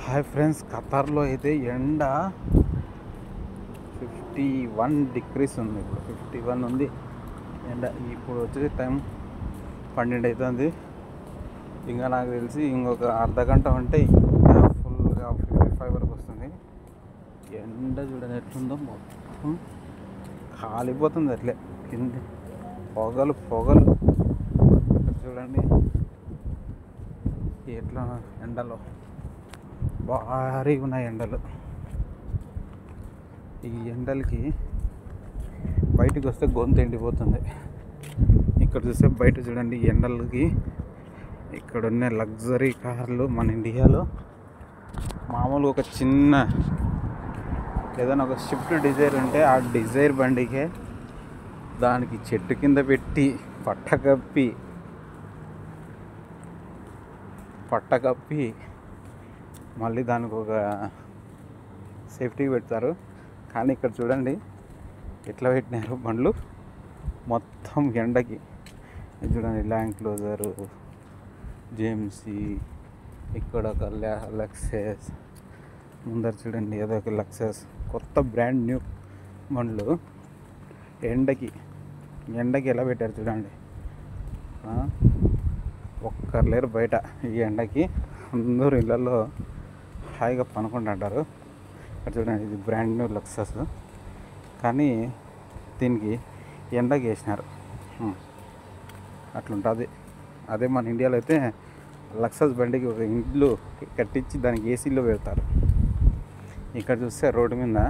Hi friends, ఖతార్లో అయితే ఎండ 51 degrees ఉంది. ఇప్పుడు 51 ఉంది ఎండ. ఇప్పుడు వచ్చే టైం 12 అవుతుంది. ఇంకా నాకు తెలిసి ఇంకొక అర్ధ గంట ఉంటే ఇంకా ఫుల్గా 55 వరకు వస్తుంది. ఎండ చూడండి ఎట్లుందో, మొత్తం కాలిపోతుంది అట్లే కింద పొగలు పొగలు. ఇక్కడ చూడండి ఎట్లా ఎండలో భారీగా ఉన్నాయి ఎండలు. ఈ ఎండలకి బయటకు వస్తే గొంతు ఎండిపోతుంది. ఇక్కడ చూస్తే బయట చూడండి ఎండలకి ఇక్కడ ఉన్న లగ్జరీ కార్లు మన ఇండియాలో మామూలుగా ఒక చిన్న ఏదైనా ఒక స్విఫ్ట్ డిజైర్ ఉంటే ఆ డిజైర్ బండికే దానికి చెట్టు కింద పెట్టి పట్టకప్పి మళ్ళీ దానికి ఒక సేఫ్టీ పెడతారు. కానీ ఇక్కడ చూడండి ఎట్లా పెట్టినారు బండ్లు మొత్తం ఎండకి. ఇది చూడండి ల్యాండ్ క్లోజరు, జేఎంసీ, ఇక్కడ ఒక లక్సెస్, ముందర చూడండి ఏదో ఒక లక్సెస్, కొత్త బ్రాండ్ న్యూ బండ్లు ఎండకి ఎలా పెట్టారు చూడండి. ఒక్కరు లేరు బయట ఈ ఎండకి, అందరూ ఇళ్ళల్లో హాయిగా పనుకుంటుంటారు. ఇక్కడ చూడండి ఇది బ్రాండ్ న్యూ లక్సెస్, కానీ దీనికి ఎండకి వేసినారు. అట్లుంటుంది. అదే మన ఇండియాలో అయితే లక్సెస్ బండికి ఒక ఇండ్లు కట్టించి దానికి ఏసీలో పెడతారు. ఇక్కడ చూస్తే రోడ్డు మీద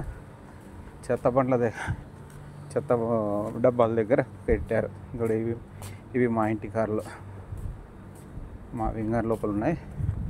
చెత్త డబ్బాల దగ్గర పెట్టారు. ఇక్కడ ఇవి మా ఇంటి కార్లు, మా వింగర్ లోపల ఉన్నాయి.